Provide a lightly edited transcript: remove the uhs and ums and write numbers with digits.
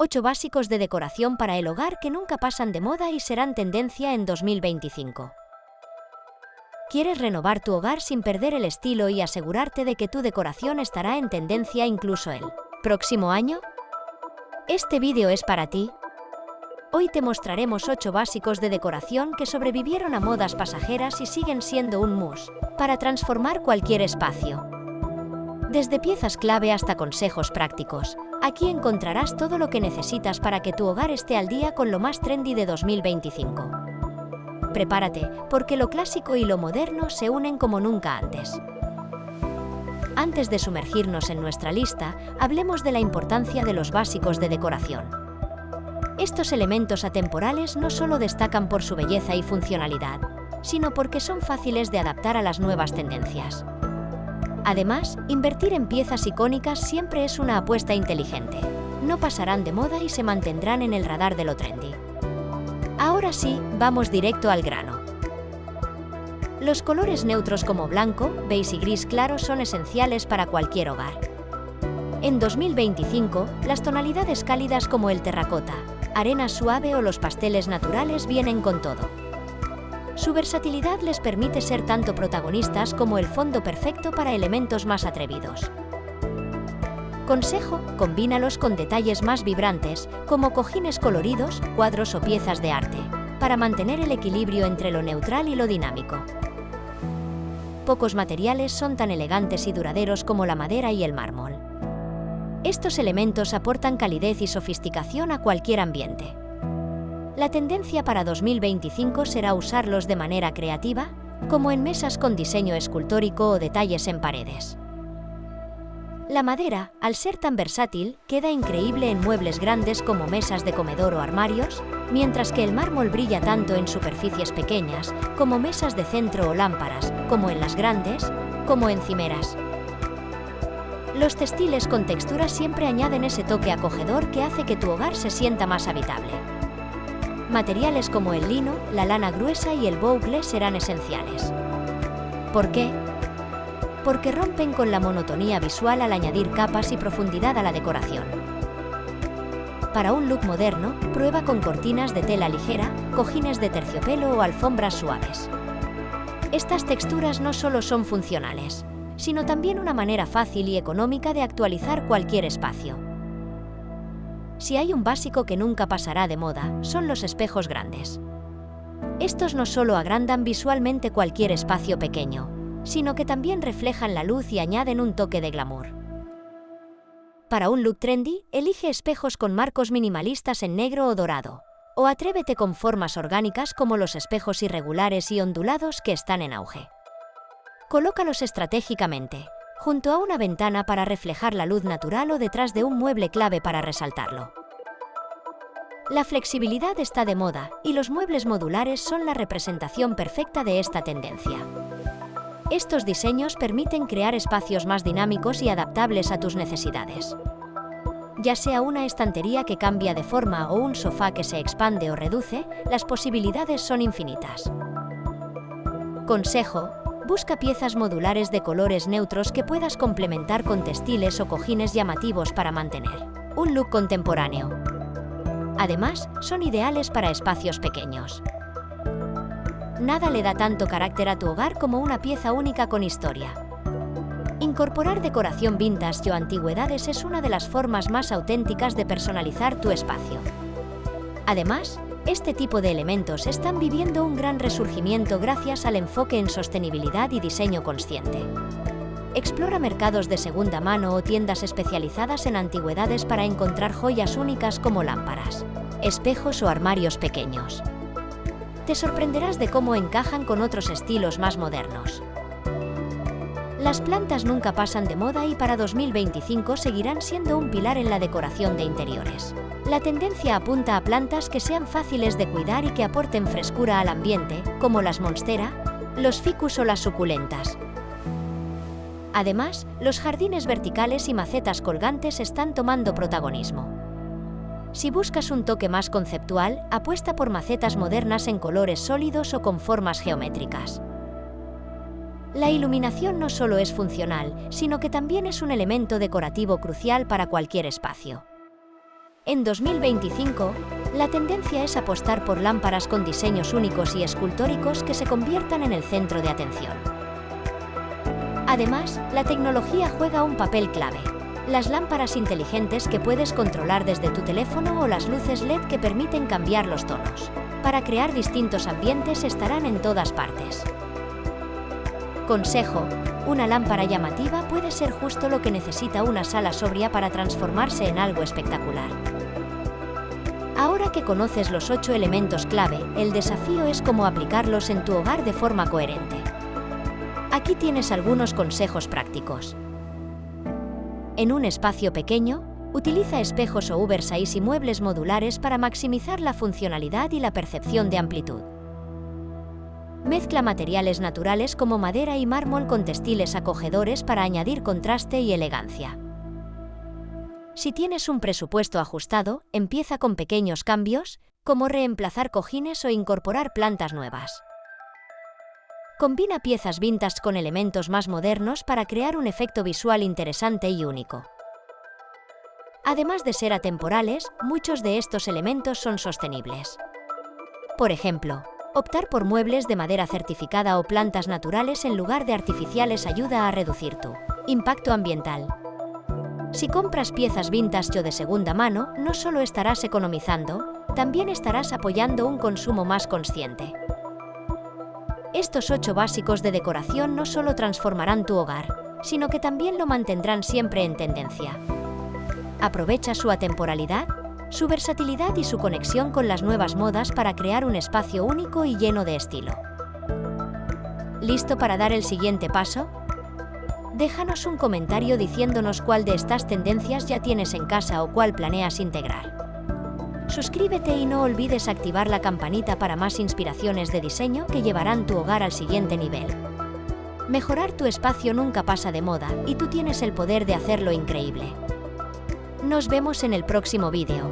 8 básicos de decoración para el hogar que nunca pasan de moda y serán tendencia en 2025. ¿Quieres renovar tu hogar sin perder el estilo y asegurarte de que tu decoración estará en tendencia incluso el próximo año? Este vídeo es para ti. Hoy te mostraremos 8 básicos de decoración que sobrevivieron a modas pasajeras y siguen siendo un must para transformar cualquier espacio. Desde piezas clave hasta consejos prácticos, aquí encontrarás todo lo que necesitas para que tu hogar esté al día con lo más trendy de 2025. Prepárate, porque lo clásico y lo moderno se unen como nunca antes. Antes de sumergirnos en nuestra lista, hablemos de la importancia de los básicos de decoración. Estos elementos atemporales no solo destacan por su belleza y funcionalidad, sino porque son fáciles de adaptar a las nuevas tendencias. Además, invertir en piezas icónicas siempre es una apuesta inteligente. No pasarán de moda y se mantendrán en el radar de lo trendy. Ahora sí, vamos directo al grano. Los colores neutros como blanco, beige y gris claro son esenciales para cualquier hogar. En 2025, las tonalidades cálidas como el terracota, arena suave o los pasteles naturales vienen con todo. Su versatilidad les permite ser tanto protagonistas como el fondo perfecto para elementos más atrevidos. Consejo: combínalos con detalles más vibrantes, como cojines coloridos, cuadros o piezas de arte, para mantener el equilibrio entre lo neutral y lo dinámico. Pocos materiales son tan elegantes y duraderos como la madera y el mármol. Estos elementos aportan calidez y sofisticación a cualquier ambiente. La tendencia para 2025 será usarlos de manera creativa, como en mesas con diseño escultórico o detalles en paredes. La madera, al ser tan versátil, queda increíble en muebles grandes como mesas de comedor o armarios, mientras que el mármol brilla tanto en superficies pequeñas, como mesas de centro o lámparas, como en las grandes, como encimeras. Los textiles con textura siempre añaden ese toque acogedor que hace que tu hogar se sienta más habitable. Materiales como el lino, la lana gruesa y el boucle serán esenciales. ¿Por qué? Porque rompen con la monotonía visual al añadir capas y profundidad a la decoración. Para un look moderno, prueba con cortinas de tela ligera, cojines de terciopelo o alfombras suaves. Estas texturas no solo son funcionales, sino también una manera fácil y económica de actualizar cualquier espacio. Si hay un básico que nunca pasará de moda, son los espejos grandes. Estos no solo agrandan visualmente cualquier espacio pequeño, sino que también reflejan la luz y añaden un toque de glamour. Para un look trendy, elige espejos con marcos minimalistas en negro o dorado, o atrévete con formas orgánicas como los espejos irregulares y ondulados que están en auge. Colócalos estratégicamente, junto a una ventana para reflejar la luz natural o detrás de un mueble clave para resaltarlo. La flexibilidad está de moda y los muebles modulares son la representación perfecta de esta tendencia. Estos diseños permiten crear espacios más dinámicos y adaptables a tus necesidades. Ya sea una estantería que cambia de forma o un sofá que se expande o reduce, las posibilidades son infinitas. Consejo: busca piezas modulares de colores neutros que puedas complementar con textiles o cojines llamativos para mantener un look contemporáneo. Además, son ideales para espacios pequeños. Nada le da tanto carácter a tu hogar como una pieza única con historia. Incorporar decoración vintage o antigüedades es una de las formas más auténticas de personalizar tu espacio. Además, este tipo de elementos están viviendo un gran resurgimiento gracias al enfoque en sostenibilidad y diseño consciente. Explora mercados de segunda mano o tiendas especializadas en antigüedades para encontrar joyas únicas como lámparas, espejos o armarios pequeños. Te sorprenderás de cómo encajan con otros estilos más modernos. Las plantas nunca pasan de moda y para 2025 seguirán siendo un pilar en la decoración de interiores. La tendencia apunta a plantas que sean fáciles de cuidar y que aporten frescura al ambiente, como las monstera, los ficus o las suculentas. Además, los jardines verticales y macetas colgantes están tomando protagonismo. Si buscas un toque más conceptual, apuesta por macetas modernas en colores sólidos o con formas geométricas. La iluminación no solo es funcional, sino que también es un elemento decorativo crucial para cualquier espacio. En 2025, la tendencia es apostar por lámparas con diseños únicos y escultóricos que se conviertan en el centro de atención. Además, la tecnología juega un papel clave. Las lámparas inteligentes que puedes controlar desde tu teléfono o las luces LED que permiten cambiar los tonos para crear distintos ambientes estarán en todas partes. Consejo: una lámpara llamativa puede ser justo lo que necesita una sala sobria para transformarse en algo espectacular. Ahora que conoces los 8 elementos clave, el desafío es cómo aplicarlos en tu hogar de forma coherente. Aquí tienes algunos consejos prácticos. En un espacio pequeño, utiliza espejos o oversize y muebles modulares para maximizar la funcionalidad y la percepción de amplitud. Mezcla materiales naturales como madera y mármol con textiles acogedores para añadir contraste y elegancia. Si tienes un presupuesto ajustado, empieza con pequeños cambios, como reemplazar cojines o incorporar plantas nuevas. Combina piezas vintage con elementos más modernos para crear un efecto visual interesante y único. Además de ser atemporales, muchos de estos elementos son sostenibles. Por ejemplo, optar por muebles de madera certificada o plantas naturales en lugar de artificiales ayuda a reducir tu impacto ambiental. Si compras piezas vintage o de segunda mano, no solo estarás economizando, también estarás apoyando un consumo más consciente. Estos 8 básicos de decoración no solo transformarán tu hogar, sino que también lo mantendrán siempre en tendencia. Aprovecha su atemporalidad, su versatilidad y su conexión con las nuevas modas para crear un espacio único y lleno de estilo. ¿Listo para dar el siguiente paso? Déjanos un comentario diciéndonos cuál de estas tendencias ya tienes en casa o cuál planeas integrar. Suscríbete y no olvides activar la campanita para más inspiraciones de diseño que llevarán tu hogar al siguiente nivel. Mejorar tu espacio nunca pasa de moda y tú tienes el poder de hacerlo increíble. Nos vemos en el próximo vídeo.